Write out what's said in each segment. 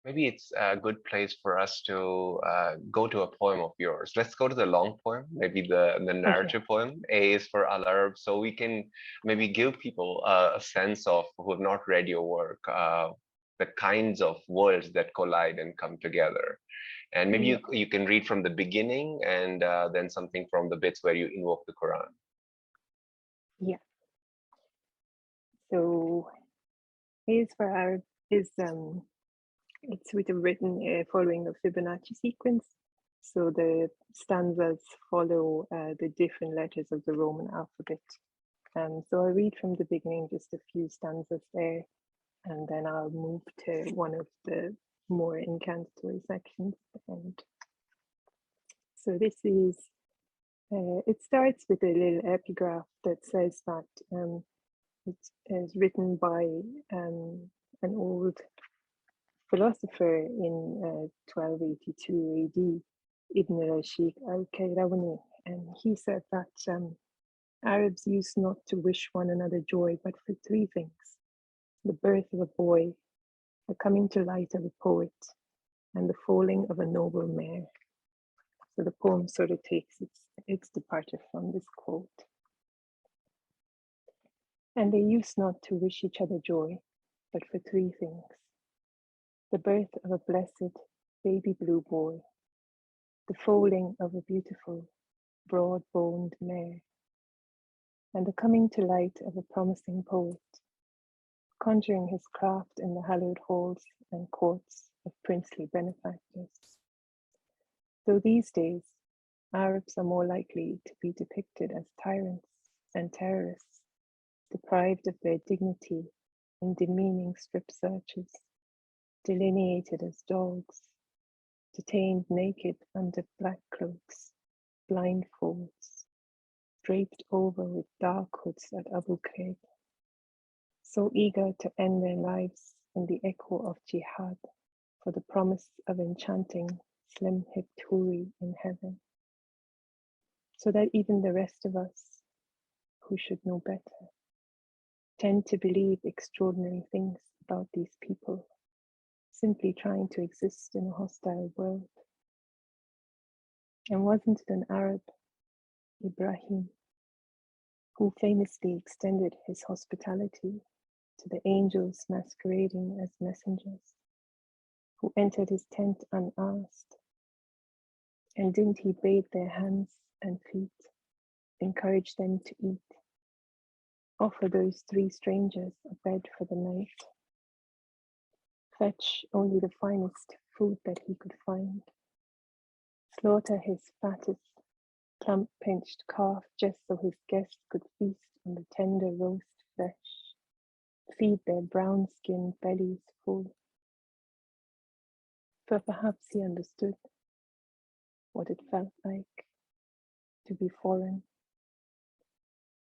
maybe it's a good place for us to go to a poem of yours. Let's go to the long poem, maybe the Okay. narrative poem. A is for Al Arab, so we can maybe give people a sense of who have not read your work, the kinds of worlds that collide and come together. And maybe Yeah. you can read from the beginning and then something from the bits where you invoke the Quran. Yeah. So A is for Arab is it's written following a Fibonacci sequence. So the stanzas follow the different letters of the Roman alphabet. So I'll read from the beginning just a few stanzas there, and then I'll move to one of the more incantatory sections. And so this is, it starts with a little epigraph that says that it is written by an old philosopher in 1282 AD, Ibn al-Sheikh al-Qayrawani, and he said that Arabs used not to wish one another joy, but for three things: the birth of a boy, the coming to light of a poet, and the foaling of a noble mare. So the poem sort of takes its departure from this quote. And they used not to wish each other joy, but for three things: the birth of a blessed baby blue boy, the foaling of a beautiful broad-boned mare, and the coming to light of a promising poet, conjuring his craft in the hallowed halls and courts of princely benefactors. Though these days Arabs are more likely to be depicted as tyrants and terrorists, deprived of their dignity in demeaning strip searches, delineated as dogs, detained naked under black cloaks, blindfolds, draped over with dark hoods at Abu Ghraib, so eager to end their lives in the echo of jihad for the promise of enchanting slim-hipped Huri in heaven, so that even the rest of us, who should know better, tend to believe extraordinary things about these people, simply trying to exist in a hostile world. And wasn't it an Arab, Ibrahim, who famously extended his hospitality to the angels masquerading as messengers, who entered his tent unasked? And didn't he bathe their hands and feet, encourage them to eat, offer those three strangers a bed for the night, fetch only the finest food that he could find, slaughter his fattest, plump-pinched calf just so his guests could feast on the tender roast flesh, feed their brown-skinned bellies full? For perhaps he understood what it felt like to be foreign,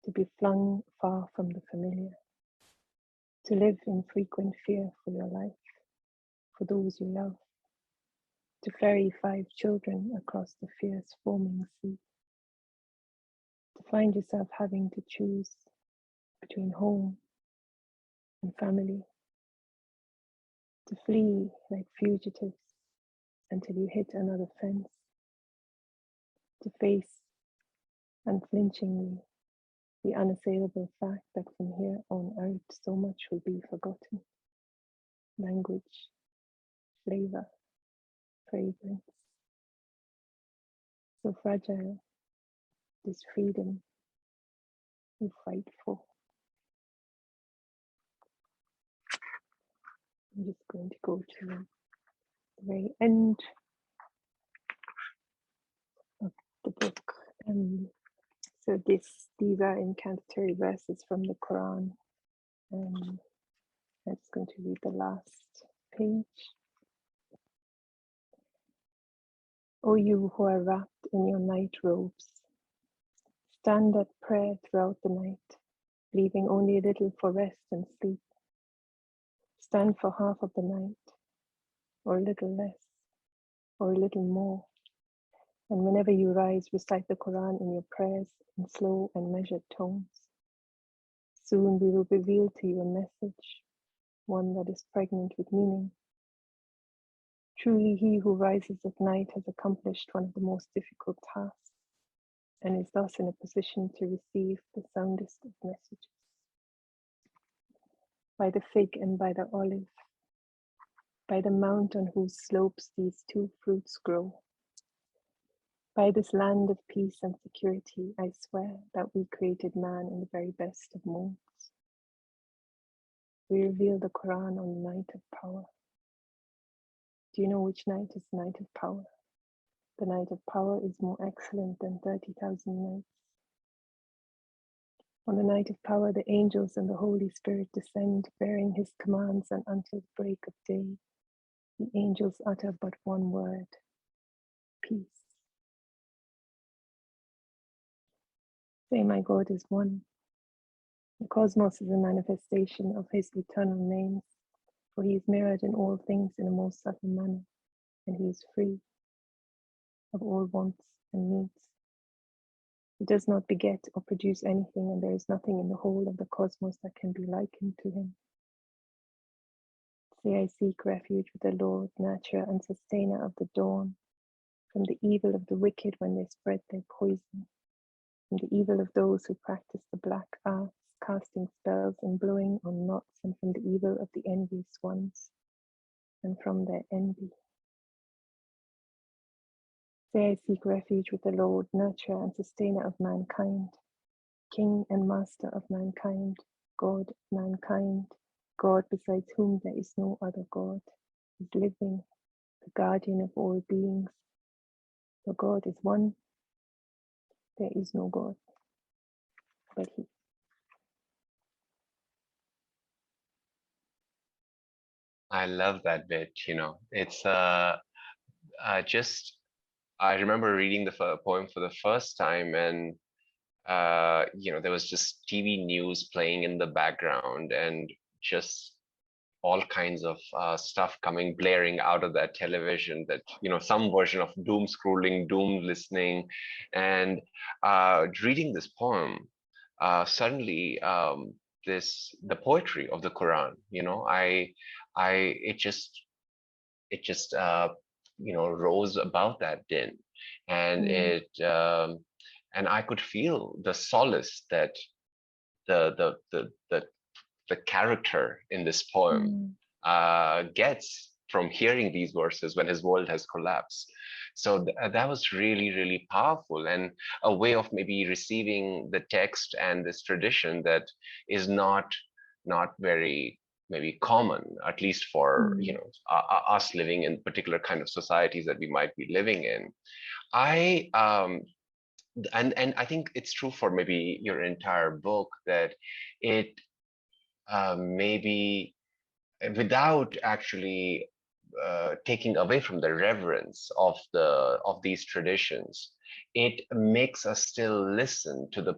to be flung far from the familiar, to live in frequent fear for your life, for those you love, to ferry 5 children across the fierce foaming sea, to find yourself having to choose between home and family, to flee like fugitives until you hit another fence, to face unflinchingly the unassailable fact that from here on out so much will be forgotten: language, flavor, fragrance. So fragile, this freedom you fight for. I'm just going to go to the very end of the book. So these are incantatory verses from the Quran. I'm just going to read the last page. O you who are wrapped in your night robes, stand at prayer throughout the night, leaving only a little for rest and sleep. Stand for half of the night, or a little less, or a little more. And whenever you rise, recite the Quran in your prayers in slow and measured tones. Soon we will reveal to you a message, one that is pregnant with meaning, Truly he who rises at night has accomplished one of the most difficult tasks and is thus in a position to receive the soundest of messages. By the fig and by the olive, by the mount on whose slopes these two fruits grow, by this land of peace and security, I swear that we created man in the very best of modes. We reveal the Quran on the night of power. Do you know which night is the night of power? The night of power is more excellent than 30,000 nights. On the night of power, the angels and the Holy Spirit descend, bearing his commands, and until the break of day, the angels utter but one word: peace. Say, my God is one. The cosmos is a manifestation of his eternal names, for he is mirrored in all things in a most subtle manner, and he is free of all wants and needs. He does not beget or produce anything, and there is nothing in the whole of the cosmos that can be likened to him. Say, I seek refuge with the Lord, nurturer and sustainer of the dawn, from the evil of the wicked when they spread their poison, from the evil of those who practice the black arts, casting spells and blowing on knots, and from the evil of the envious ones, and from their envy. Say, I seek refuge with the Lord, nurturer and sustainer of mankind, king and master of mankind, God of mankind, God besides whom there is no other God, is living, the guardian of all beings. For God is one, there is no God but he. I love that bit, it's just, I remember reading the poem for the first time, and there was just TV news playing in the background, and just all kinds of stuff coming blaring out of that television, that some version of doom scrolling, doom listening, and reading this poem, suddenly the poetry of the Quran, I it just rose above that din, and and I could feel the solace that the the the the, the character in this poem gets from hearing these verses when his world has collapsed. So that was really, really powerful, and a way of maybe receiving the text and this tradition that is not very maybe common, at least for us living in particular kind of societies that we might be living in. I and I think it's true for maybe your entire book, that it maybe without actually taking away from the reverence of these traditions, it makes us still listen to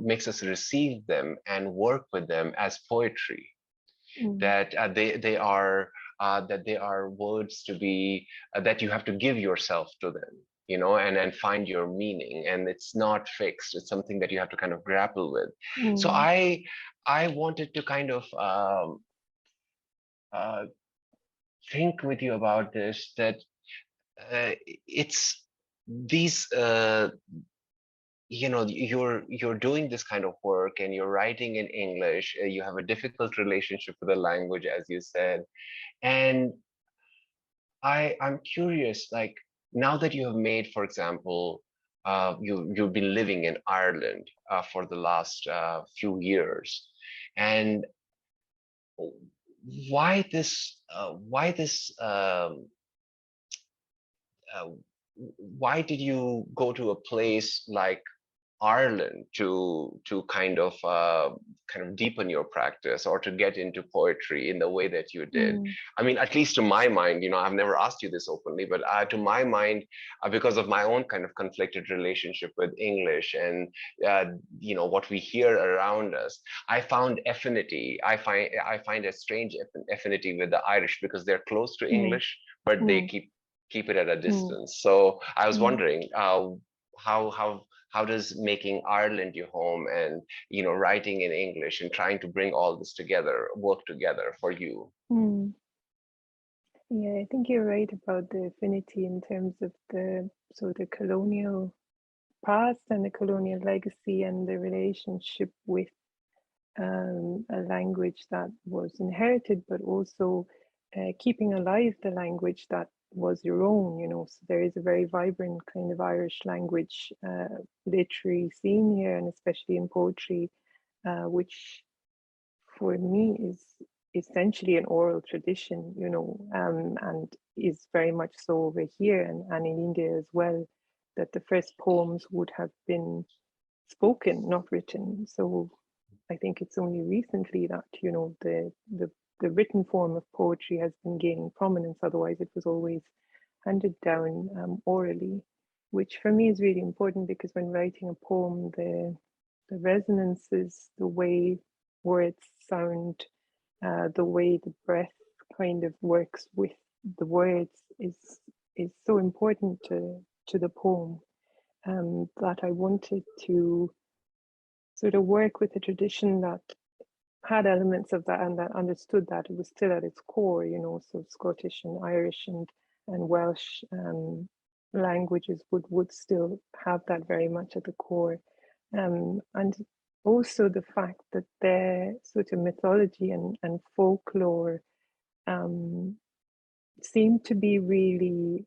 makes us receive them and work with them as poetry. That they are words to be that you have to give yourself to them, and find your meaning, and it's not fixed. It's something that you have to kind of grapple with. So I wanted to kind of think with you about this, that it's these you're doing this kind of work, and you're writing in English. You have a difficult relationship with the language, as you said, and I'm curious, like, now that you have made, for example, you've been living in Ireland for the last few years, and why this why did you go to a place like Ireland to kind of deepen your practice, or to get into poetry in the way that you did? I mean, at least to my mind, I've never asked you this openly, but to my mind, because of my own kind of conflicted relationship with English, and what we hear around us, I found affinity. I find a strange affinity with the Irish, because they're close to English, but they keep it at a distance. So I was wondering, how does making Ireland your home, and writing in English and trying to bring all this together work together for you? Yeah, I think you're right about the affinity in terms of the colonial past and the colonial legacy and the relationship with a language that was inherited, but also keeping alive the language that was your own, you know. So there is a very vibrant kind of Irish language literary scene here, and especially in poetry, which for me is essentially an oral tradition, you know, and is very much so over here and in India as well, that the first poems would have been spoken, not written. So I think it's only recently that, you know, the written form of poetry has been gaining prominence. Otherwise, it was always handed down orally, which for me is really important, because when writing a poem, the resonances, the way words sound, the way the breath kind of works with the words is so important to the poem, that I wanted to sort of work with a tradition that had elements of that and that understood that it was still at its core, you know. So Scottish and Irish and Welsh languages would still have that very much at the core, and also the fact that their sort of mythology and folklore seem to be really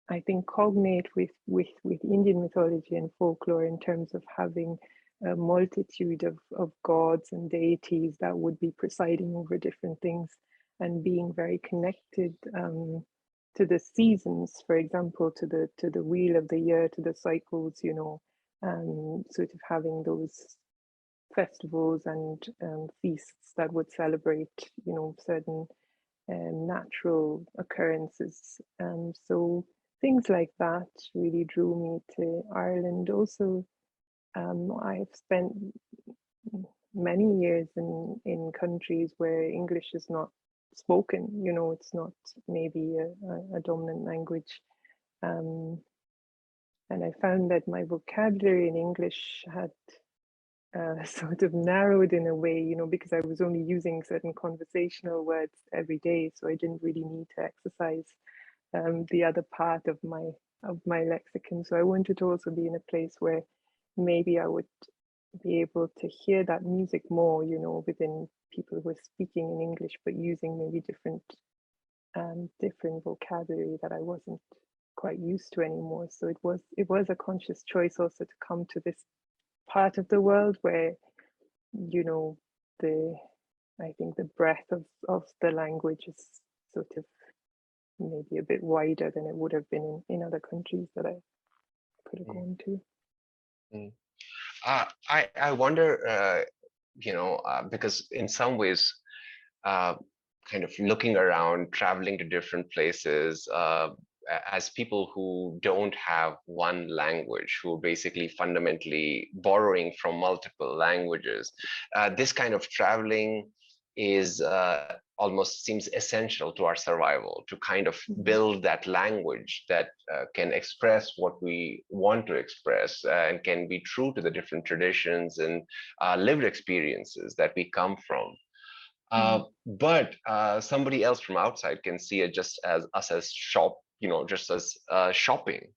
I think cognate with Indian mythology and folklore, in terms of having a multitude of gods and deities that would be presiding over different things, and being very connected to the seasons, for example, to the wheel of the year, to the cycles, you know, sort of having those festivals and feasts that would celebrate, you know, certain natural occurrences. So things like that really drew me to Ireland. Also, I've spent many years in countries where English is not spoken, you know, it's not maybe a dominant language. And I found that my vocabulary in English had sort of narrowed in a way, you know, because I was only using certain conversational words every day, so I didn't really need to exercise the other part of my lexicon. So I wanted to also be in a place where maybe I would be able to hear that music more, you know, within people who are speaking in English but using maybe different vocabulary that I wasn't quite used to anymore. So it was a conscious choice also to come to this part of the world where, you know, I think the breadth of the language is sort of maybe a bit wider than it would have been in other countries that I could have gone to. I wonder, because in some ways, kind of looking around, traveling to different places, as people who don't have one language, who are basically fundamentally borrowing from multiple languages, this kind of traveling is almost seems essential to our survival, to kind of build that language that can express what we want to express, and can be true to the different traditions and lived experiences that we come from. But somebody else from outside can see it just as us as just as shopping,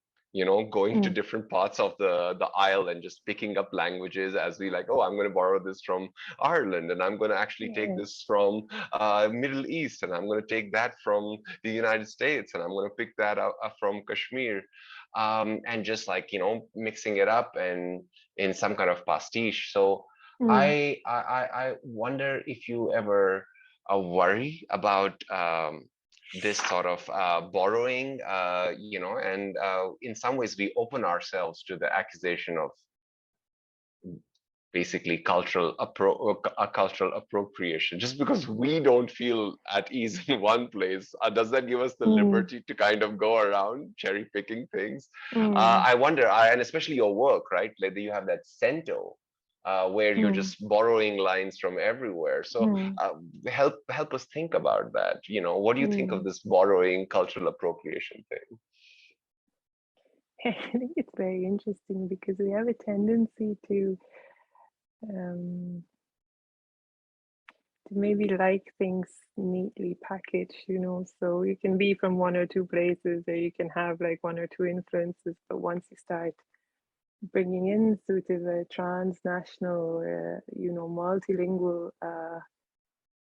going to different parts of the aisle and just picking up languages as we like, oh, I'm going to borrow this from Ireland, and I'm going to actually take this from Middle East, and I'm going to take that from the United States, and I'm going to pick that up from Kashmir, and just like, mixing it up and in some kind of pastiche. So I wonder if you ever worry about this sort of borrowing, and in some ways we open ourselves to the accusation of basically cultural appropriation just because we don't feel at ease in one place. Does that give us the liberty to kind of go around cherry picking things? I wonder, and especially your work, right? Like you have that cento where you're just borrowing lines from everywhere. So help us think about that. What do you think of this borrowing cultural appropriation thing? I think it's very interesting because we have a tendency to maybe like things neatly packaged, you know, so you can be from one or two places, or you can have like one or two influences, but once you start bringing in sort of a transnational, you know, multilingual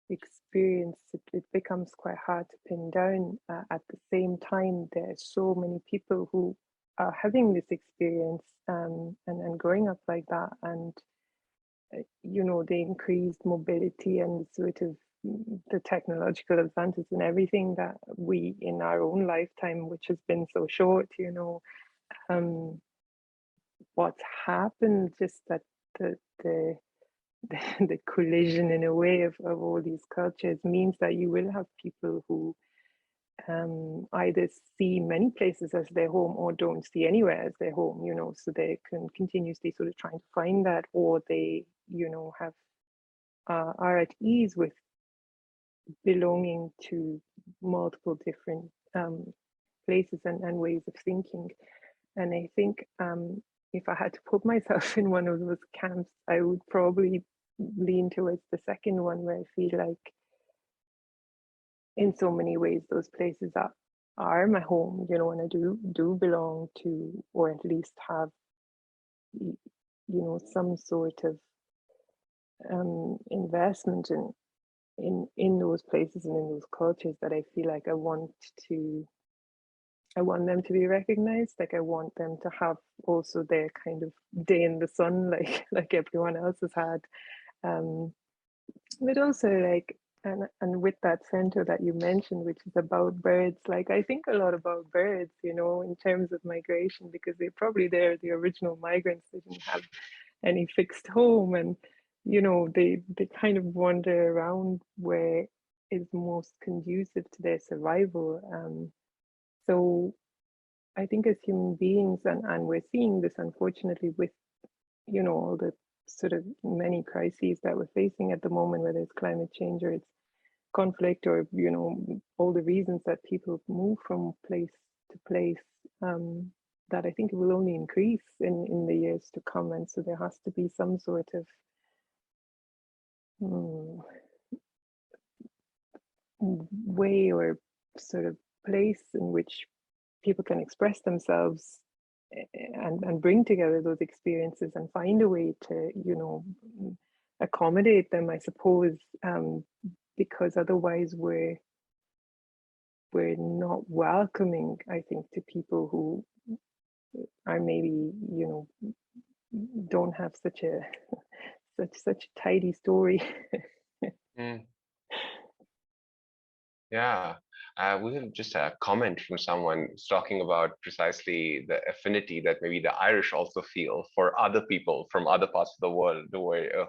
experience, it becomes quite hard to pin down. At the same time, there are so many people who are having this experience and growing up like that, and you know, the increased mobility and sort of the technological advances and everything that we in our own lifetime, which has been so short, you know, what's happened, just that the the collision in a way of all these cultures means that you will have people who either see many places as their home or don't see anywhere as their home, you know, so they can continuously sort of trying to find that, or they, you know, have are at ease with belonging to multiple different places and ways of thinking. And I think if I had to put myself in one of those camps, I would probably lean towards the second one, where I feel like in so many ways those places are my home, you know, and I do belong to, or at least have, you know, some sort of investment in those places and in those cultures, that I feel like I want them to be recognized. Like I want them to have also their kind of day in the sun, like everyone else has had. But also like, and with that center that you mentioned, which is about birds, like I think a lot about birds, you know, in terms of migration, because they're the original migrants. They didn't have any fixed home, and you know, they kind of wander around where is most conducive to their survival. So I think as human beings, and we're seeing this unfortunately with, you know, all the sort of many crises that we're facing at the moment, whether it's climate change or it's conflict, or, you know, all the reasons that people move from place to place, that I think it will only increase in the years to come. And so there has to be some sort of way or sort of place in which people can express themselves and bring together those experiences and find a way to, you know, accommodate them, I suppose, because otherwise we're not welcoming, I think, to people who are maybe, you know, don't have such a tidy story. Mm. Yeah, we have just a comment from someone talking about precisely the affinity that maybe the Irish also feel for other people from other parts of the world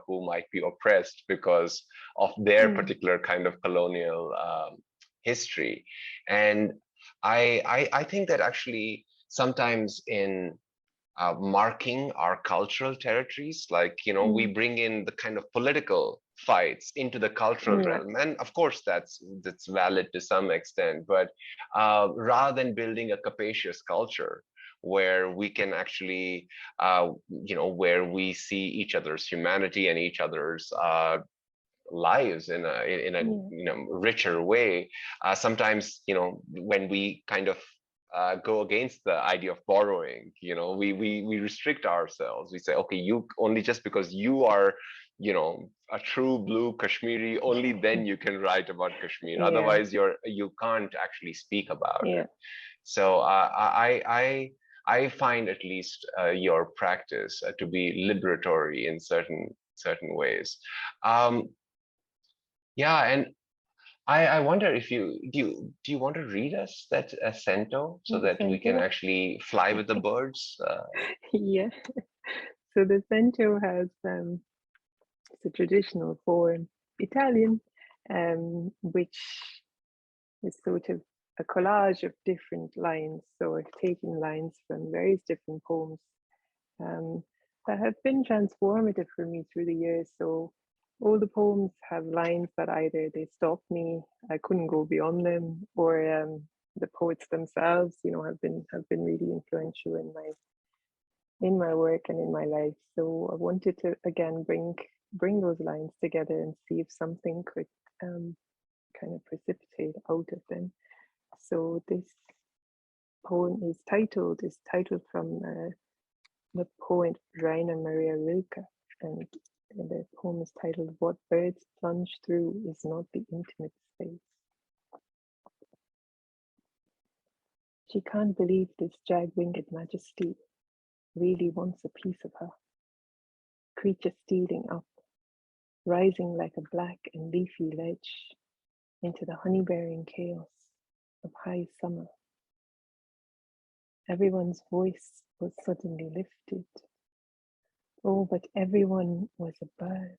who might be oppressed because of their particular kind of colonial history. And I think that actually sometimes in marking our cultural territories, like, you know, we bring in the kind of political fights into the cultural realm, and of course that's valid to some extent, but rather than building a capacious culture where we can actually you know, where we see each other's humanity and each other's lives in a you know, richer way, sometimes, you know, when we kind of go against the idea of borrowing, you know, we restrict ourselves. We say, okay, you only, just because you are, you know, a true blue Kashmiri, only then you can write about Kashmir. Otherwise, you can't actually speak about it. So I find at least your practice to be liberatory in certain ways. Yeah, and I wonder if do you want to read us that cento so that we can actually fly with the birds? Yeah. So the cento has it's a traditional form, Italian, which is sort of a collage of different lines. So I've taken lines from various different poems that have been transformative for me through the years. So all the poems have lines that either they stopped me, I couldn't go beyond them, or the poets themselves, you know, have been really influential in my work and in my life. So I wanted to again bring bring those lines together and see if something could kind of precipitate out of them. So this poem is titled from the poet Rainer Maria Rilke, and the poem is titled "What Birds Plunge Through Is Not the Intimate Space." She can't believe this jag-winged majesty really wants a piece of her. Creature stealing up, rising like a black and leafy ledge into the honey-bearing chaos of high summer. Everyone's voice was suddenly lifted. Oh, but everyone was a bird.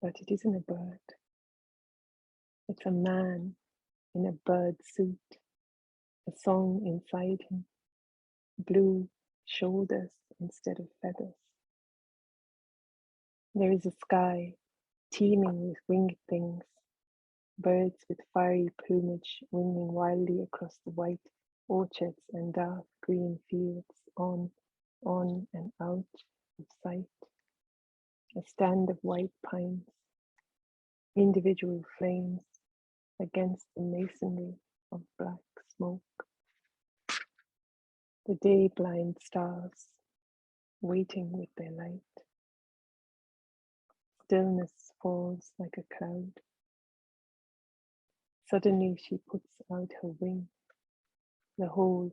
But it isn't a bird. It's a man in a bird suit, a song inside him, blue shoulders instead of feathers. There is a sky teeming with winged things, birds with fiery plumage winging wildly across the white orchards and dark green fields, on and out of sight. A stand of white pines, individual flames against the masonry of black smoke. The day-blind stars waiting with their light. Stillness falls like a cloud. Suddenly she puts out her wing, the whole,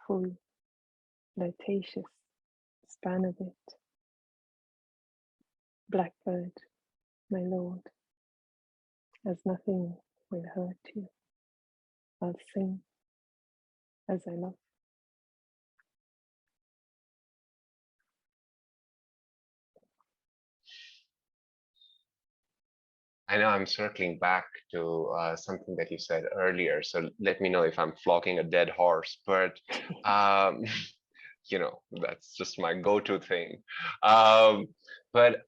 full, flirtatious span of it. Blackbird, my lord, as nothing will hurt you, I'll sing as I love. I know I'm circling back to something that you said earlier, so let me know if I'm flogging a dead horse, but you know, that's just my go-to thing. But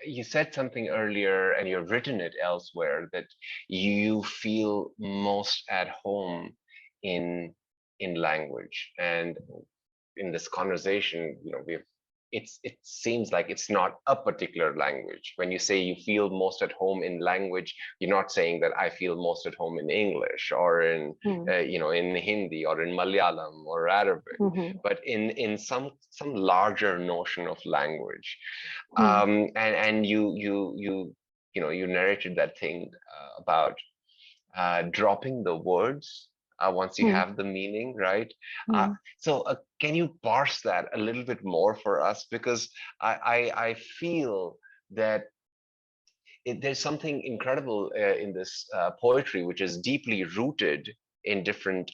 you said something earlier, and you've written it elsewhere, that you feel most at home in language. And in this conversation, you know, it seems like it's not a particular language. When you say you feel most at home in language, you're not saying that I feel most at home in English or in you know, in Hindi or in Malayalam or Arabic, but in some larger notion of language. And you know, you narrated that thing about dropping the words once you have the meaning, right? So can you parse that a little bit more for us? Because I feel that there's something incredible in this poetry, which is deeply rooted in different,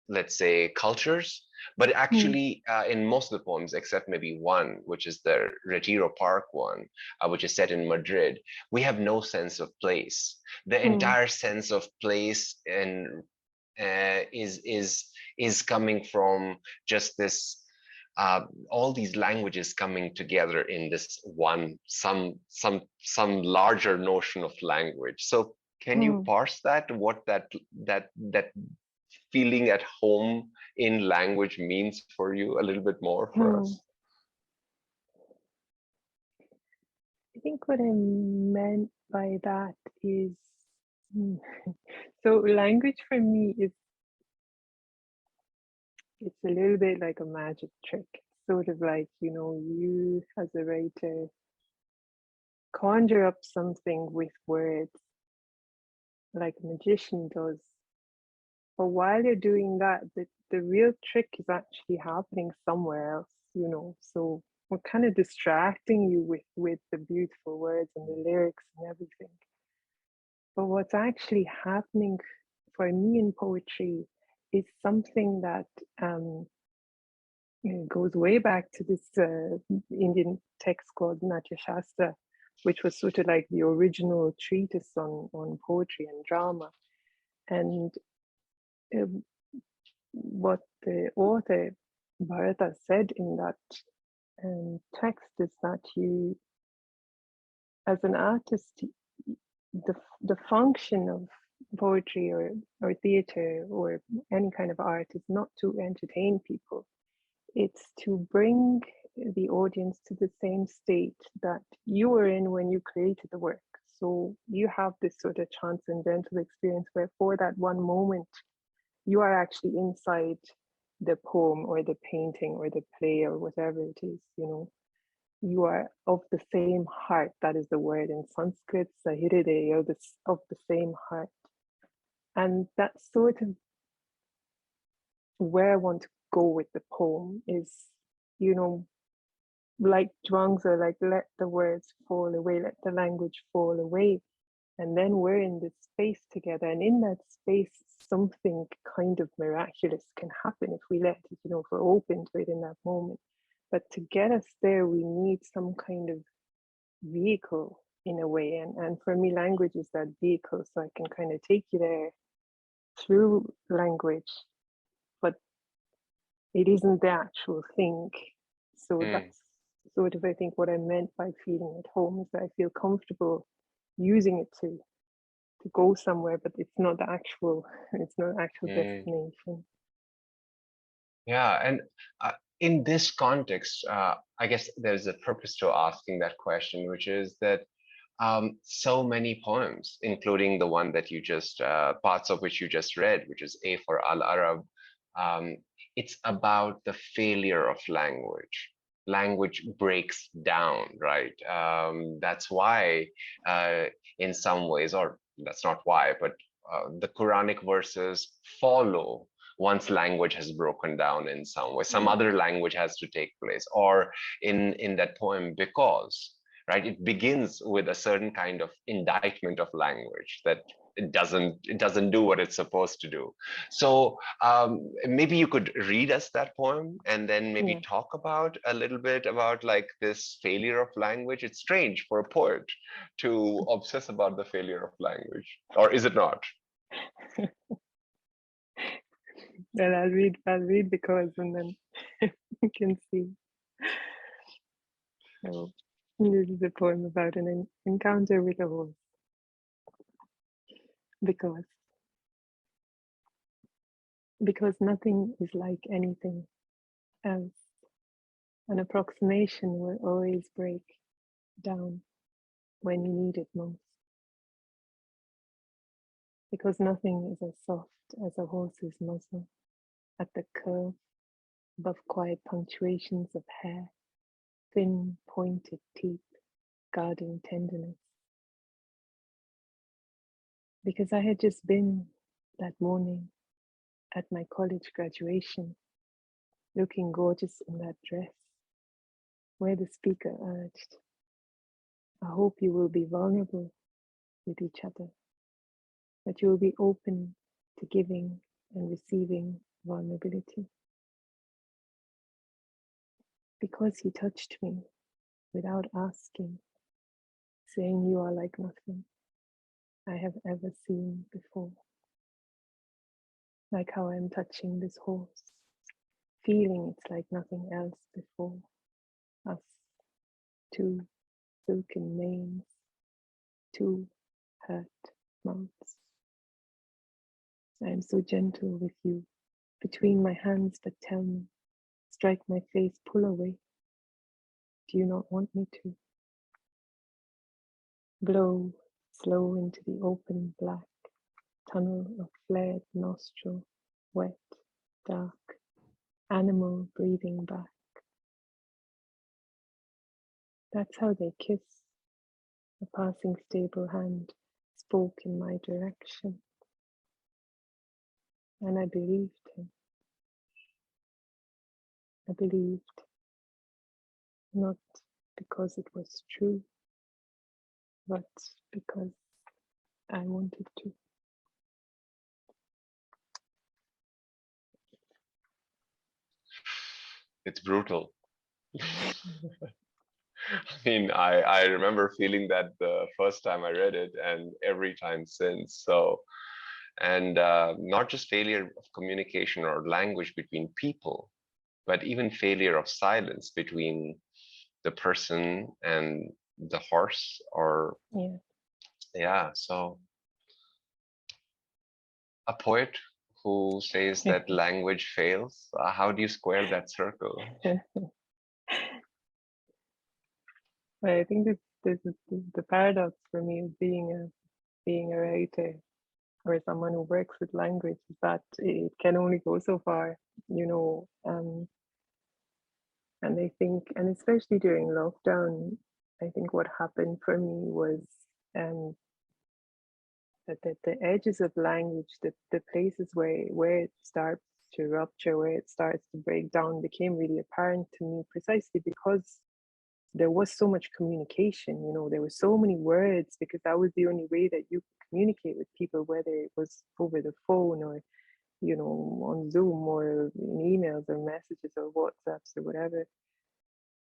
let's say, cultures, but actually in most of the poems, except maybe one, which is the Retiro Park one, which is set in Madrid, we have no sense of place. The entire sense of place and is coming from just this all these languages coming together in this one, some larger notion of language. So can you parse that, what that feeling at home in language means for you a little bit more for us? I think what I meant by that is, so language for me is, it's a little bit like a magic trick. Sort of like, you know, you as a writer conjure up something with words like a magician does. But while you're doing that, the real trick is actually happening somewhere else, you know. So we're kind of distracting you with the beautiful words and the lyrics and everything. But what's actually happening for me in poetry is something that goes way back to this Indian text called Natya Shastra, which was sort of like the original treatise on poetry and drama. And what the author Bharata said in that text is that you, as an artist, the function of poetry or theater or any kind of art is not to entertain people. It's to bring the audience to the same state that you were in when you created the work. So you have this sort of transcendental experience where for that one moment, you are actually inside the poem or the painting or the play or whatever it is, you know. You are of the same heart. That is the word in Sanskrit, Sahiride, or of the same heart. And that's sort of where I want to go with the poem is, you know, like Zhuangzi, like let the words fall away, let the language fall away. And then we're in this space together. And in that space, something kind of miraculous can happen if we let it, you know, if we're open to it in that moment. But to get us there, we need some kind of vehicle in a way. And for me, language is that vehicle. So I can kind of take you there through language, but it isn't the actual thing. So that's sort of, I think, what I meant by feeling at home is that I feel comfortable using it to go somewhere, but it's not the actual, it's not actual destination. Yeah, and in this context, I guess there's a purpose to asking that question, which is that so many poems, including the one that you just, parts of which you just read, which is A for Al-Arab, it's about the failure of language. Language breaks down, right? That's why, in some ways, or that's not why, but the Quranic verses follow once language has broken down in some way. Some other language has to take place. Or in that poem, Because, right? It begins with a certain kind of indictment of language that it doesn't do what it's supposed to do. So maybe you could read us that poem and then maybe talk about a little bit about like this failure of language. It's strange for a poet to obsess about the failure of language, or is it not? Then I'll read Because, and then you can see. So this is a poem about an encounter with a horse. Because nothing is like anything else. An approximation will always break down when you need it most. Because nothing is as soft as a horse's muzzle at the curve, above quiet punctuations of hair, thin pointed teeth guarding tenderness. Because I had just been that morning at my college graduation, looking gorgeous in that dress, where the speaker urged, I hope you will be vulnerable with each other, that you will be open to giving and receiving vulnerability. Because he touched me without asking, saying you are like nothing I have ever seen before. Like how I'm touching this horse, feeling it's like nothing else before. Us, two silken manes, two hurt mouths. I am so gentle with you, between my hands, but tell me, strike my face, pull away. Do you not want me to? Blow slow into the open black tunnel of flared nostril, wet, dark, animal breathing back. That's how they kiss. A passing stable hand spoke in my direction, and I believed him. I believed, not because it was true, but because I wanted to. It's brutal. I mean, I remember feeling that the first time I read it and every time since. So, and not just failure of communication or language between people, but even failure of silence between the person and the horse, or so a poet who says that language fails, how do you square that circle? I think this is the paradox for me of being a writer or someone who works with language is that it can only go so far, you know. And I think, and especially during lockdown, I think what happened for me was um, that the edges of language, the places where it starts to rupture, where it starts to break down, became really apparent to me precisely because there was so much communication. You know, there were so many words because that was the only way that you could communicate with people, whether it was over the phone or, you know, on Zoom or in emails or messages or WhatsApps or whatever.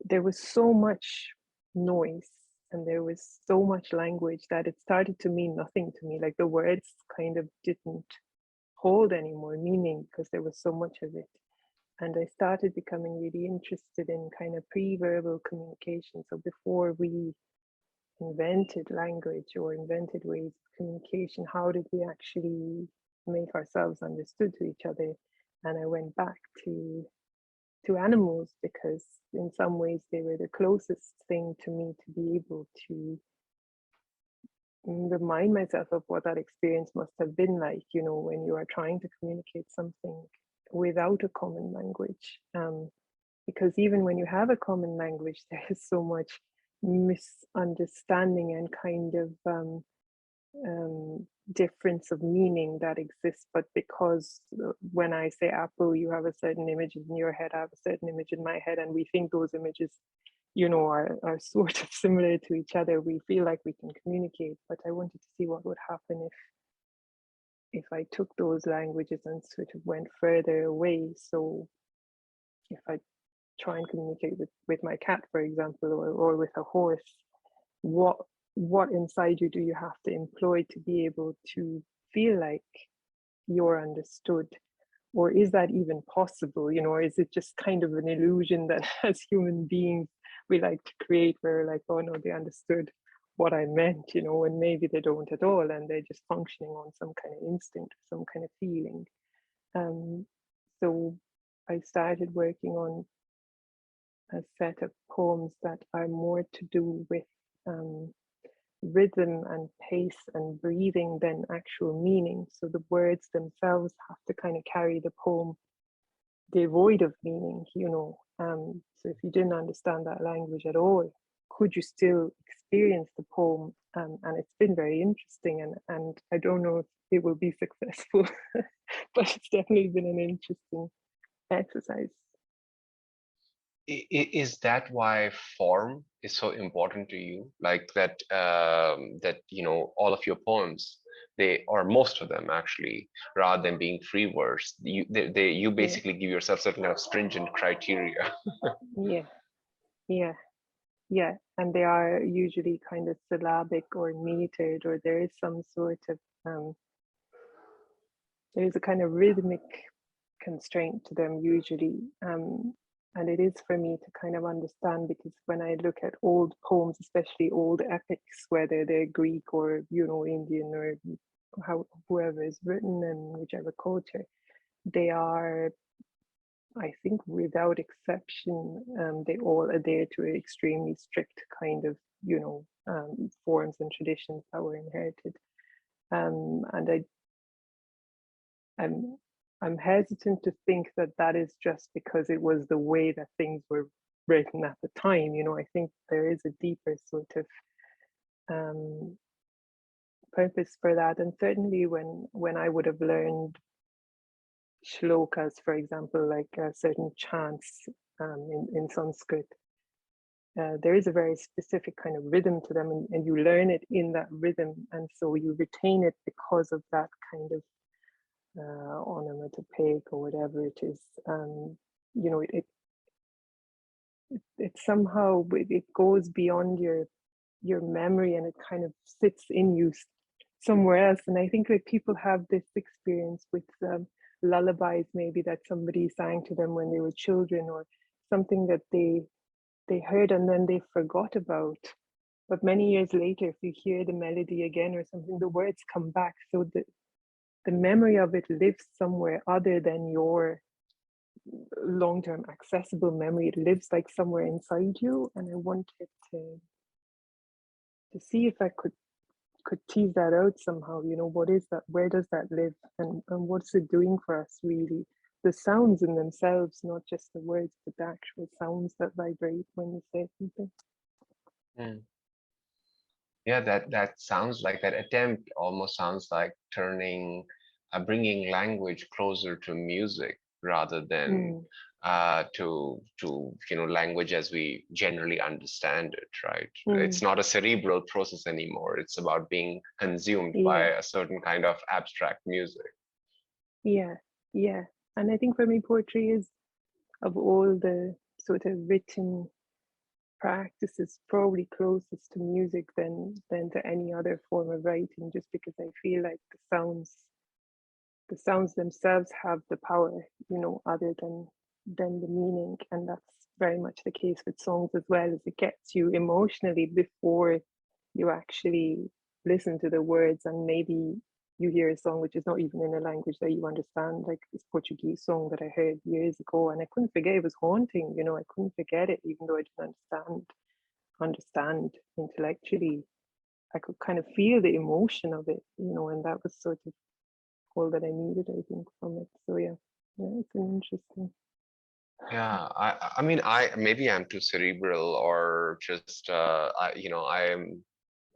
There was so much noise and there was so much language that it started to mean nothing to me. Like the words kind of didn't hold any more meaning because there was so much of it. And I started becoming really interested in kind of pre-verbal communication. So before we invented language or invented ways of communication, how did we actually make ourselves understood to each other? And I went back to animals because in some ways they were the closest thing to me to be able to remind myself of what that experience must have been like, you know, when you are trying to communicate something without a common language. Because even when you have a common language, there is so much misunderstanding and kind of difference of meaning that exists. But because when I say apple, you have a certain image in your head, I have a certain image in my head, and we think those images, you know, are sort of similar to each other, we feel like we can communicate. But I wanted to see what would happen if I took those languages and sort of went further away. So if I try and communicate with my cat, for example, or with a horse, what inside you do you have to employ to be able to feel like you're understood? Or is that even possible, you know, or is it just kind of an illusion that as human beings we like to create, where we're like, oh no, they understood what I meant, you know, and maybe they don't at all, and they're just functioning on some kind of instinct, some kind of feeling. So I started working on a set of poems that are more to do with rhythm and pace and breathing than actual meaning. So the words themselves have to kind of carry the poem devoid of meaning, you know. So if you didn't understand that language at all, could you still experience the poem? And it's been very interesting, and I don't know if it will be successful, but it's definitely been an interesting exercise. Is that why form is so important to you? Like that, that, you know, all of your poems, they, or most of them actually, rather than being free verse, you Yeah, basically give yourself certain kind of stringent criteria. yeah, yeah, yeah. And they are usually kind of syllabic or metered, or there is some sort of there is a kind of rhythmic constraint to them usually. And it is for me to kind of understand, because when I look at old poems, especially old epics, whether they're Greek or, you know, Indian or whoever is written in whichever culture, they are, I think, without exception, they all adhere to an extremely strict kind of, you know, forms and traditions that were inherited. And I'm I'm hesitant to think that that is just because it was the way that things were written at the time. You know, I think there is a deeper sort of um, purpose for that. And certainly when I would have learned shlokas, for example, like certain chants in Sanskrit, there is a very specific kind of rhythm to them, and you learn it in that rhythm, and so you retain it because of that kind of onomatopoeic or whatever it is. You know, it somehow it goes beyond your memory, and it kind of sits in you somewhere else. And I think that people have this experience with lullabies, maybe that somebody sang to them when they were children, or something that they heard and then they forgot about. But many years later, if you hear the melody again or something, the words come back. So the memory of it lives somewhere other than your long-term accessible memory. It lives like somewhere inside you, and I wanted to see if I could tease that out somehow. You know, what is that? Where does that live? And what's it doing for us, really? The sounds in themselves, not just the words, but the actual sounds that vibrate when you say something. Mm. Yeah, that sounds like that attempt almost sounds like bringing language closer to music rather than to language as we generally understand it, right? It's not a cerebral process anymore. It's about being consumed by Yeah, a certain kind of abstract music. yeah, yeah. And I think for me, poetry is, of all the sort of written practices, probably closest to music than to any other form of writing, just because I feel like the sounds themselves have the power, you know, other than the meaning. And that's very much the case with songs as well, as it gets you emotionally before you actually listen to the words. And maybe you hear a song which is not even in a language that you understand, like this Portuguese song that I heard years ago, and I couldn't forget. It was haunting, you know, I couldn't forget it, even though I didn't understand intellectually. I could kind of feel the emotion of it, you know, and that was sort of all that I needed, I think, from it. So yeah, it's an interesting. Yeah, I mean, maybe I'm too cerebral, or just I am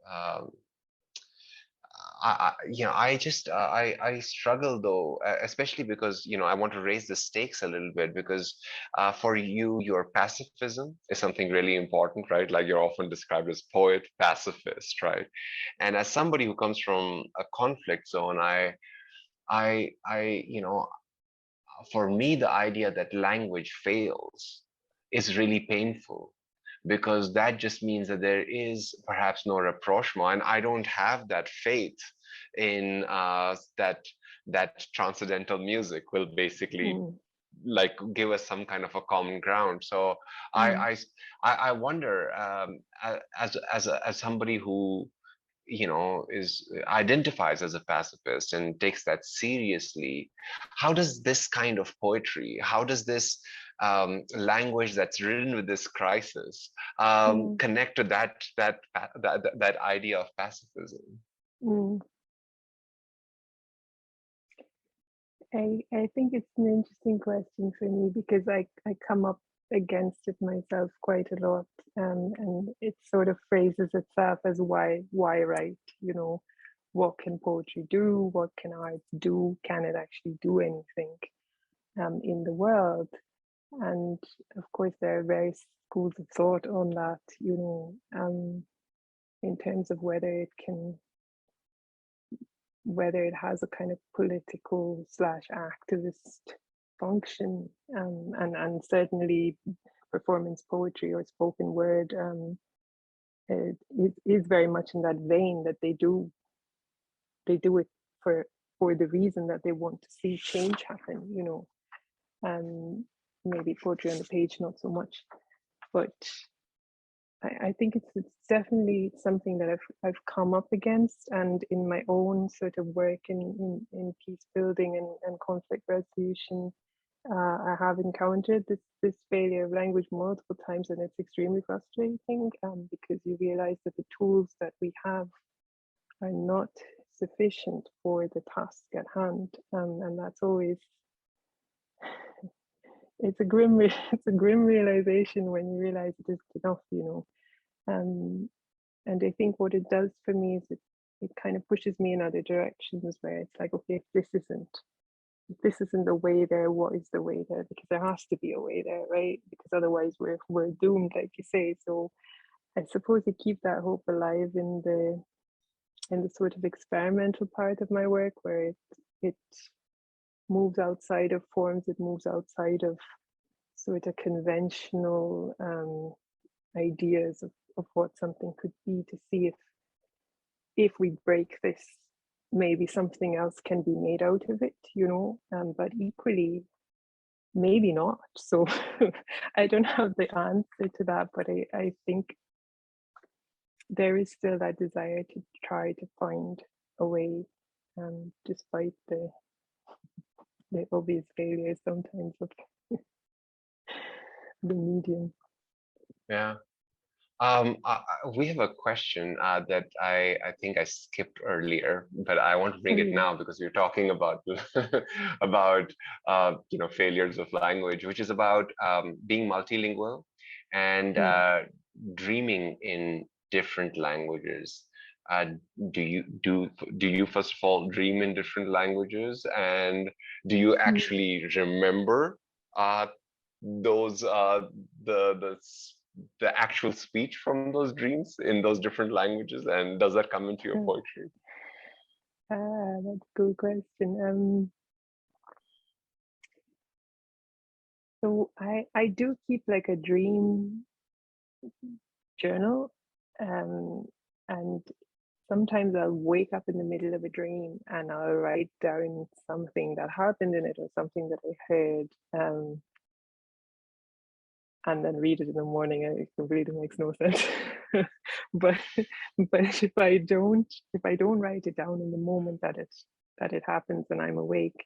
um, I struggle though, especially because I want to raise the stakes a little bit, because for you, your pacifism is something really important, right? Like you're often described as poet pacifist, right? And as somebody who comes from a conflict zone, for me, the idea that language fails is really painful, because that just means that there is perhaps no rapprochement, and I don't have that faith in that transcendental music will basically Mm, like give us some kind of a common ground. So mm, I wonder, as somebody who is identifies as a pacifist and takes that seriously, how does this kind of poetry, how does this language that's written with this crisis mm, connect to that idea of pacifism? mm. I think it's an interesting question for me, because I come up against it myself quite a lot, and it sort of phrases itself as why write, you know, what can poetry do, what can art do, can it actually do anything in the world? And of course there are various schools of thought on that, you know, in terms of whether it has a kind of political slash activist function, and certainly performance poetry or spoken word, it is very much in that vein, that they do it for the reason that they want to see change happen, you know. Maybe poetry on the page not so much, but I think it's definitely something that I've come up against, and in my own sort of work in peace building and conflict resolution, I have encountered this failure of language multiple times, and it's extremely frustrating, because you realize that the tools that we have are not sufficient for the task at hand, and that's always it's a grim it's a grim realization when you realize it isn't enough, you know. And I think what it does for me is it kind of pushes me in other directions, where it's like, okay, if this isn't the way there, what is the way there? Because there has to be a way there, right? Because otherwise we're doomed, like you say. So I suppose to keep that hope alive in the sort of experimental part of my work, where it moves outside of forms, it moves outside of sort of conventional ideas of what something could be, to see if we break this, maybe something else can be made out of it, you know. But equally, maybe not. So I don't have the answer to that, but I think there is still that desire to try to find a way, despite the obvious failures sometimes of the medium. Yeah. We have a question that I think I skipped earlier, but I want to bring it Really? now because we're talking about about failures of language, which is about being multilingual and Mm. dreaming in different languages. Uh, do you first of all dream in different languages, and do you Mm. actually remember those the the actual speech from those dreams in those different languages, and does that come into your poetry? That's a good question. So I do keep like a dream journal, and sometimes I'll wake up in the middle of a dream and I'll write down something that happened in it or something that I heard, and then read it in the morning, and it completely makes no sense. but but if I don't write it down in the moment that it happens and I'm awake,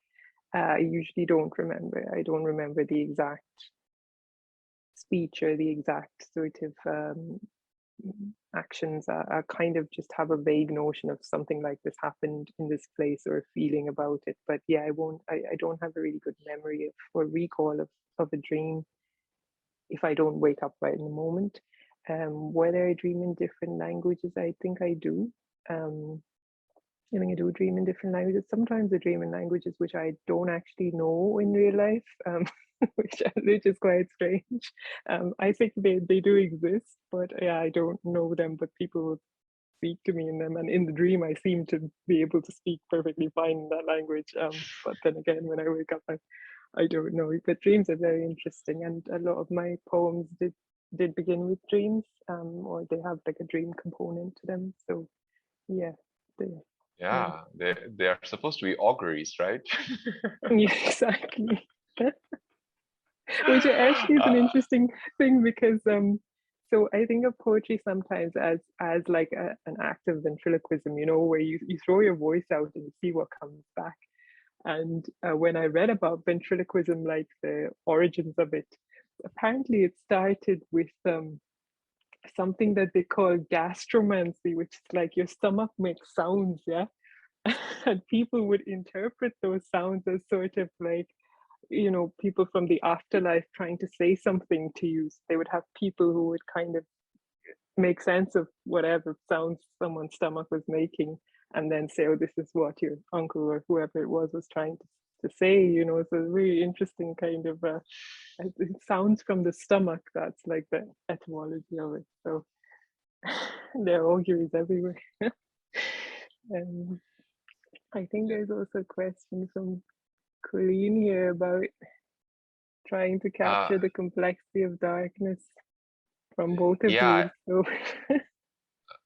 I usually don't remember. I don't remember the exact speech or the exact sort of actions. I kind of just have a vague notion of something like this happened in this place or a feeling about it. But yeah, I don't have a really good memory of or recall of a dream if I don't wake up right in the moment. Whether I dream in different languages, I think I do. I think I do dream in different languages. Sometimes I dream in languages which I don't actually know in real life, which is quite strange. I think they do exist, but yeah, I don't know them. But people will speak to me in them, and in the dream, I seem to be able to speak perfectly fine in that language. But then again, when I wake up, I don't know. But dreams are very interesting, and a lot of my poems did begin with dreams, or they have like a dream component to them. So yeah, they, yeah, Yeah, they are supposed to be auguries, right? yeah, exactly. Which actually is an uh, interesting thing because so I think of poetry sometimes as like an act of ventriloquism, where you throw your voice out and you see what comes back. And when I read about ventriloquism, like the origins of it, apparently it started with something that they call gastromancy, which is like your stomach makes sounds, yeah. And people would interpret those sounds as sort of like, people from the afterlife trying to say something to you. So they would have people who would kind of make sense of whatever sounds someone's stomach was making, and then say, oh, this is what your uncle or whoever it was trying to say. It's a really interesting kind of it sounds from the stomach. That's like the etymology of it. So there are auguries everywhere. um, I think there's also a question from Colleen here about trying to uh, capture the complexity of darkness from both of yeah, you. So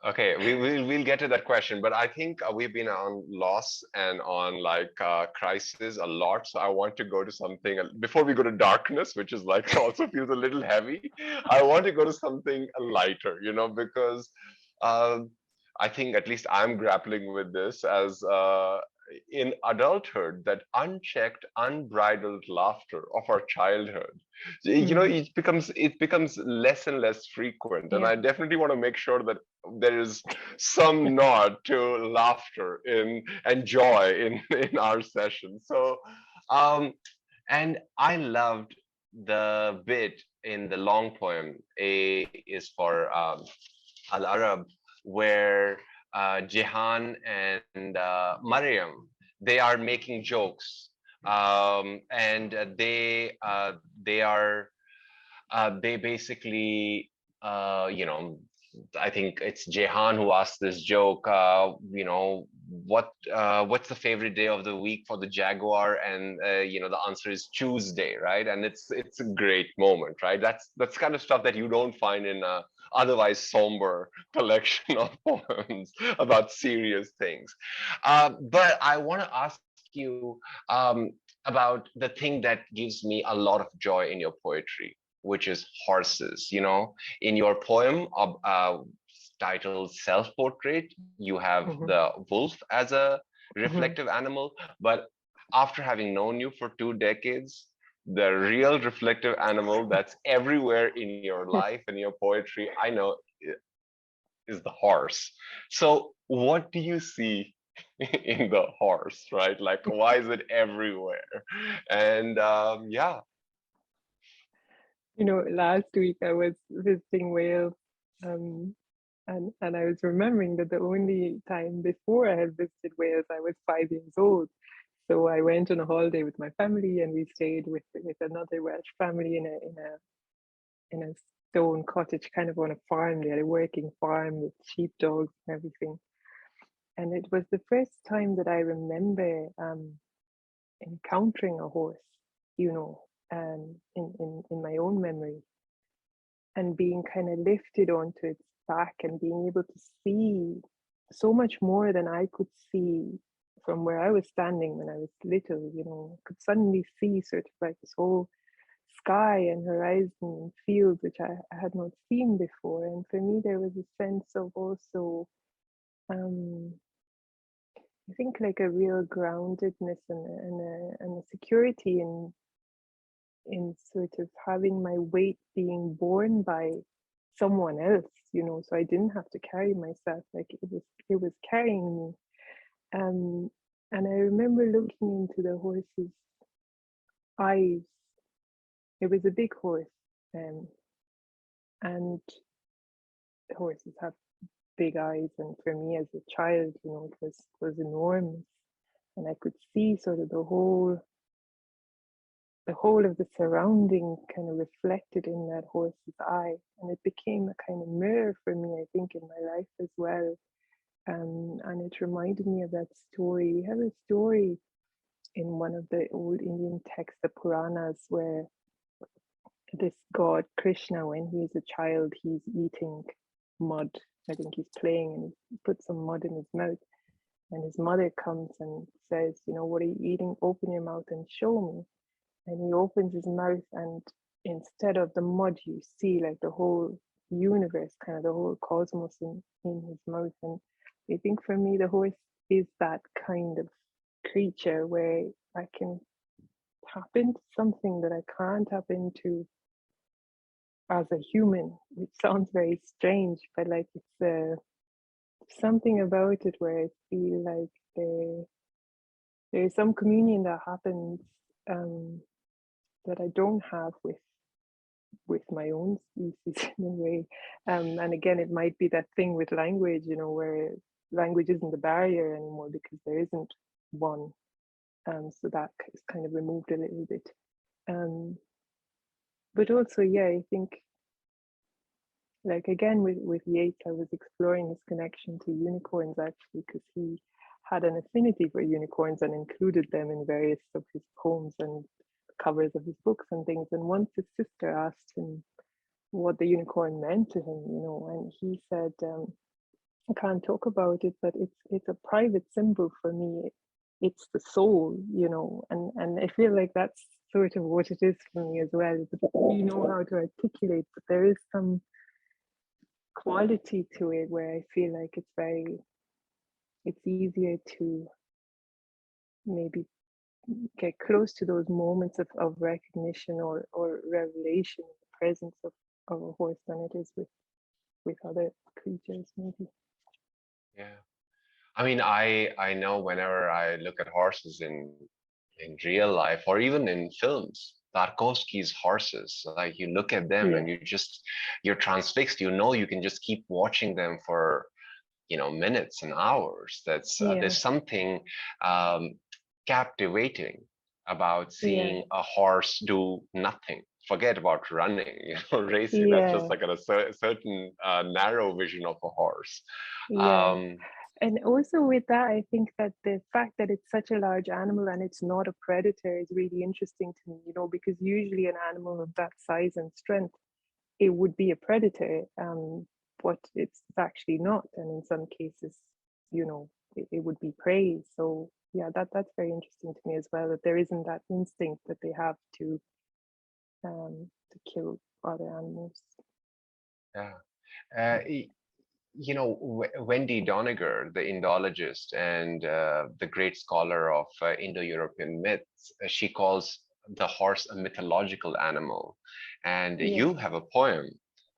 okay, we'll get to that question, but I think we've been on loss and on like crisis a lot. So I want to go to something before we go to darkness, which is like also feels a little heavy. I want to go to something lighter, because um, I think at least I'm grappling with this as in adulthood, that unchecked, unbridled laughter of our childhood. mm, It becomes less and less frequent, and yeah. I definitely want to make sure that there is some nod to laughter in and joy in our session. So and I loved the bit in the long poem A is for Al Arab, where Jehan and Mariam, they are making jokes, and they are they basically, I think it's Jehan who asked this joke. What's the favorite day of the week for the Jaguar? And the answer is Tuesday, right? And it's a great moment, right? That's kind of stuff that you don't find in a otherwise somber collection of poems about serious things. But I want to ask you about the thing that gives me a lot of joy in your poetry, which is horses. In your poem titled Self Portrait, you have Mm-hmm. the wolf as a Mm-hmm. reflective animal, but after having known you for 2 decades, the real reflective animal that's everywhere in your life and your poetry, I know, is the horse. So what do you see in the horse, right? Like, why is it everywhere? And yeah. Last week I was visiting Wales, and I was remembering that the only time before I had visited Wales, I was 5 years old. So I went on a holiday with my family, and we stayed with another Welsh family in a stone cottage, kind of on a farm. They had a working farm with sheepdogs and everything. And it was the first time that I remember encountering a horse, in my own memory, and being kind of lifted onto its back and being able to see so much more than I could see from where I was standing when I was little. I could suddenly see sort of like this whole sky and horizon and fields which I had not seen before. And for me, there was a sense of also, I think, like a real groundedness and a security in sort of having my weight being borne by someone else. So I didn't have to carry myself, like it was carrying me. And I remember looking into the horse's eyes. It was a big horse, and horses have big eyes, and for me as a child, it was enormous, and I could see sort of the whole of the surrounding kind of reflected in that horse's eye, and it became a kind of mirror for me, I think, in my life as well. And it reminded me of that story. We have a story in one of the old Indian texts, the Puranas, where this god Krishna, when he is a child, he's eating mud. I think he's playing, and he puts some mud in his mouth, and his mother comes and says, "What are you eating? Open your mouth and show me." And he opens his mouth, and instead of the mud, you see like the whole universe, kind of the whole cosmos in his mouth. And I think for me, the horse is that kind of creature where I can tap into something that I can't tap into as a human, which sounds very strange, but like it's something about it where I feel like there is some communion that happens that I don't have with my own species in a way. And again, it might be that thing with language, where language isn't the barrier anymore because there isn't one. So that is kind of removed a little bit. But also, yeah, I think, like again with Yeats, I was exploring his connection to unicorns actually, because he had an affinity for unicorns and included them in various of his poems and covers of his books and things. And once his sister asked him what the unicorn meant to him, and he said, I can't talk about it, but it's a private symbol for me. It's the soul, and I feel like that's sort of what it is for me as well. You know how to articulate, but there is some quality to it where I feel like it's easier to maybe get close to those moments of recognition or revelation in the presence of a horse than it is with other creatures, maybe. Yeah. I mean, I know whenever I look at horses in real life or even in films, Tarkovsky's horses, like you look at them and Yeah, you're transfixed. You can just keep watching them for minutes and hours. There's yeah, something um, captivating about yeah, seeing a horse do nothing. Forget about running, racing. That's just yeah, like a certain narrow vision of a horse. yeah. Um, And also with that, I think that the fact that it's such a large animal and it's not a predator is really interesting to me, because usually an animal of that size and strength, it would be a predator, but it's actually not. And in some cases, it would be prey. So yeah, that's very interesting to me as well, that there isn't that instinct that they have to kill other animals. yeah. Uh, Wendy Doniger, the Indologist and the great scholar of Indo-European myths, she calls the horse a mythological animal. And Yes, you have a poem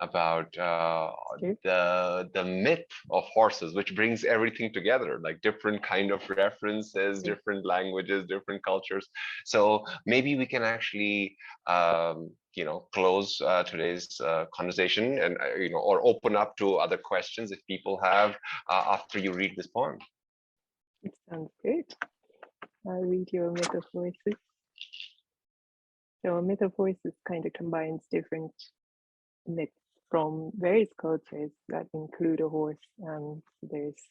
about true. the myth of horses, which brings everything together, like different kind of references, True. different languages, different cultures. So maybe we can actually close today's conversation and or open up to other questions if people have after you read this poem. It sounds good. I'll read you a myth of horses. So a myth of horses kind of combines different myths from various cultures that include a horse. So there's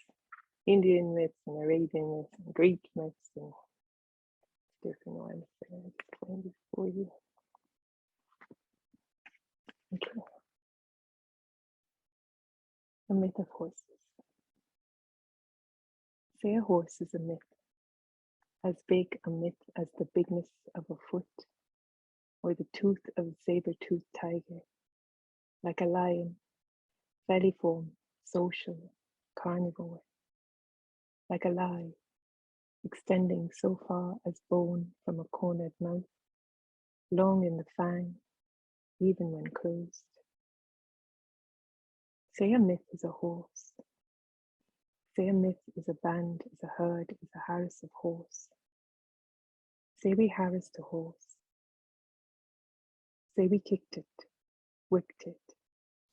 Indian myths and Arabian myths and Greek myths and different ones. So I'll explain this for you. Okay. A myth of horses. Say a horse is a myth, as big a myth as the bigness of a foot, or the tooth of a saber-toothed tiger, like a lion, belliform, social, carnivore, like a lie, extending so far as bone from a cornered mouth, long in the fang, even when closed. Say a myth is a horse. Say a myth is a band, is a herd, is a harris of horse. Say we harassed a horse. Say we kicked it, whipped it.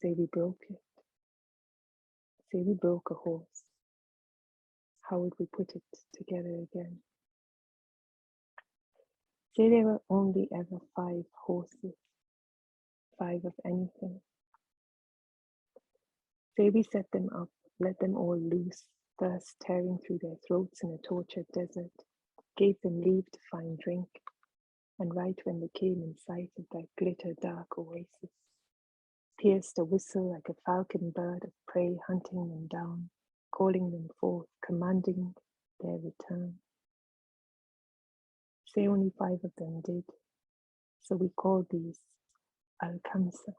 Say we broke it. Say we broke a horse. How would we put it together again? Say there were only ever 5 horses, 5 of anything. Say we set them up, let them all loose, thirst tearing through their throats in a tortured desert, gave them leave to find drink, and right when they came in sight of that glitter dark oasis, pierced a whistle like a falcon bird of prey hunting them down, calling them forth, commanding their return. Say only 5 of them did, so we called these Al-Kamsa,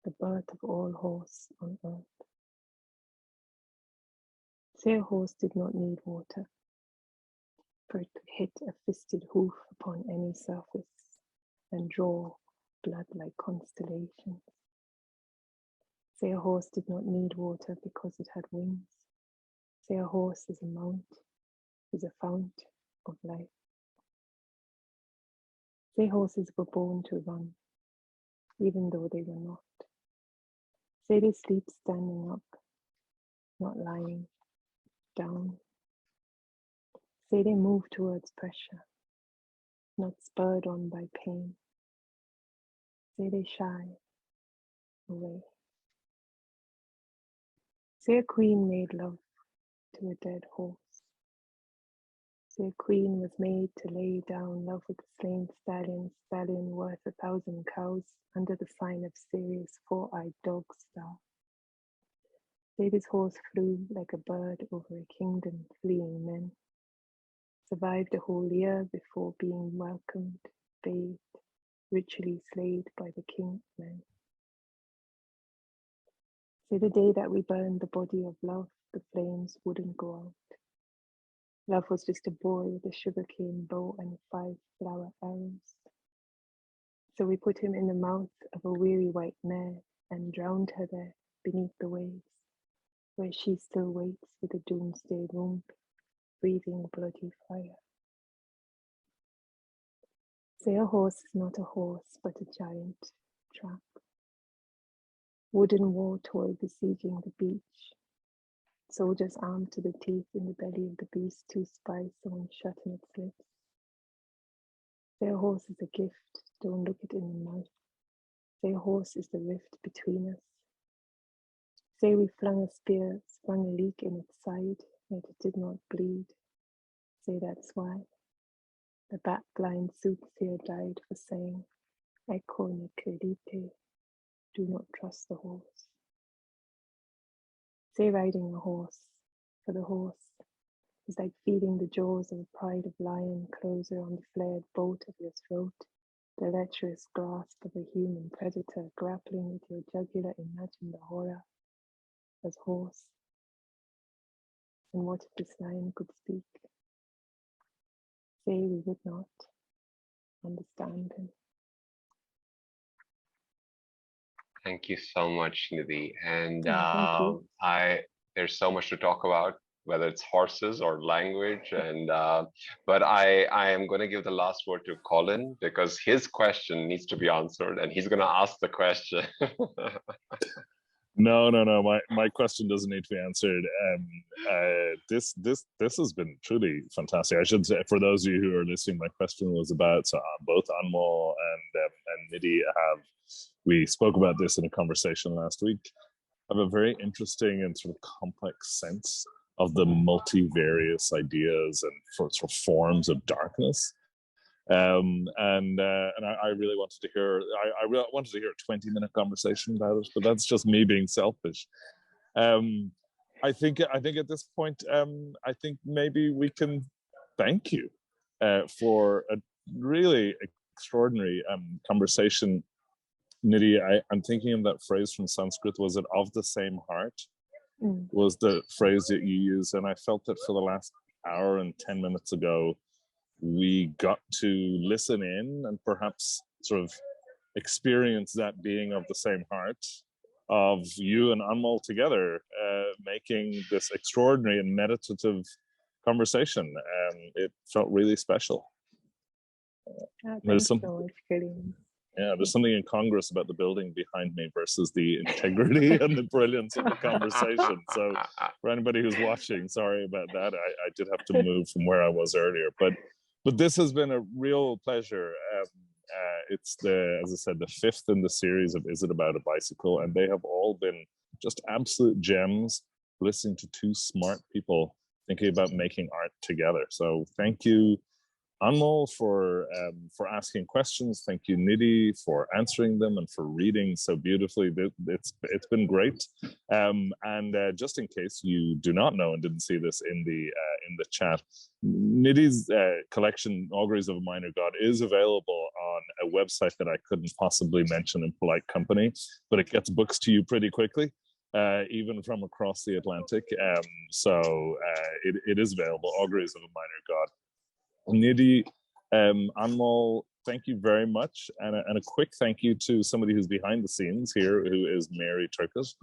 the birth of all horse on earth. Say a horse did not need water, for it could hit a fisted hoof upon any surface and draw blood like constellations. Say a horse did not need water because it had wings. Say a horse is a mount, is a fount of life. Say horses were born to run, even though they were not. Say they sleep standing up, not lying down. Say they move towards pressure, not spurred on by pain. Say they shy away. Say a queen made love to a dead horse. Say a queen was made to lay down love with a slain stallion, stallion worth 1,000 cows, under the sign of Sirius' 4-eyed dog star. Say this horse flew like a bird over a kingdom, fleeing men. Survived a whole year before being welcomed, bathed, ritually slayed by the king of men. Say the day that we burned the body of love, the flames wouldn't go out. Love was just a boy with a sugarcane bow and 5 flower arrows. So we put him in the mouth of a weary white mare and drowned her there beneath the waves, where she still waits with a doomsday womb, breathing bloody fire. Say a horse is not a horse, but a giant trap. Wooden war toy besieging the beach. Soldiers armed to the teeth in the belly of the beast, 2 spies sewn shut in its lips. Say a horse is a gift, don't look it in the mouth. Say a horse is the rift between us. Say we flung a spear, sprung a leak in its side, yet it did not bleed. Say that's why. The bat-blind soothsayer died for saying, Ecco ne credite, do not trust the horse. Say riding a horse, for the horse is like feeding the jaws of a pride of lion closer on the flared boat of your throat, the lecherous grasp of a human predator grappling with your jugular. Imagine the horror. as horse. And what if this lion could speak? Say we would not understand him. Thank you so much, Nidhi. And Thank you. there's so much to talk about, whether it's horses or language. And but I am going to give the last word to Colin because his question needs to be answered, and he's going to ask the question. No. My question doesn't need to be answered. This has been truly fantastic. I should say, for those of you who are listening, my question was about both Anmol and Nidhi we spoke about this in a conversation last week, have a very interesting and sort of complex sense of the multivarious ideas and sort of forms of darkness. And I really wanted to hear. I really wanted to hear a 20-minute conversation about it, but that's just me being selfish. I think at this point, I think maybe we can thank you for a really extraordinary conversation. Nidhi, I'm thinking of that phrase from Sanskrit. Was it "of the same heart"? Was the phrase that you used, and I felt that for the last hour and 10 minutes ago, we got to listen in and perhaps sort of experience that being of the same heart of you and Anmol together, making this extraordinary and meditative conversation. It felt really special. Thanks so much, Gillian. Yeah, there's something incongruous about the building behind me versus the integrity and the brilliance of the conversation. So for anybody who's watching, sorry about that. I did have to move from where I was earlier, but this has been a real pleasure. It's as I said, the fifth in the series of Is It About a Bicycle? And they have all been just absolute gems, listening to two smart people thinking about making art together. So thank you, Anmol, for asking questions. Thank you, Nidhi, for answering them and for reading so beautifully. It's been great. And just in case you do not know and didn't see this in the chat, Nidhi's collection, Auguries of a Minor God, is available on a website that I couldn't possibly mention in polite company, but it gets books to you pretty quickly. Even from across the Atlantic. So it is available, Auguries of a Minor God. Nidhi, Anmol, thank you very much. And a quick thank you to somebody who's behind the scenes here, who is Mary Turcott,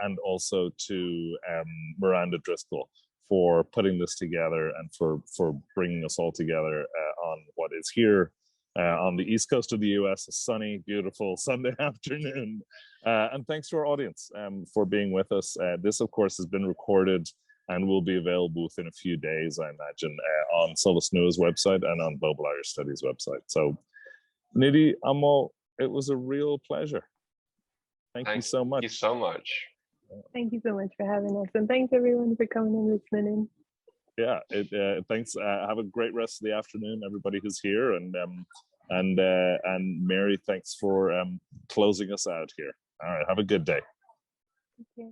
and also to Miranda Driscoll for putting this together and for bringing us all together on what is here on the East Coast of the US, a sunny, beautiful Sunday afternoon. And thanks to our audience for being with us. This, of course, has been recorded and will be available within a few days, I imagine, on Solas Nua's website and on Global Irish Studies website. So, Nidhi, Anmol, it was a real pleasure. Thank you so much. Thank you so much. Thank you so much for having us, and thanks everyone for coming and listening in. Yeah, thanks. Have a great rest of the afternoon, everybody who's here, and Mary, thanks for closing us out here. All right, have a good day. Okay.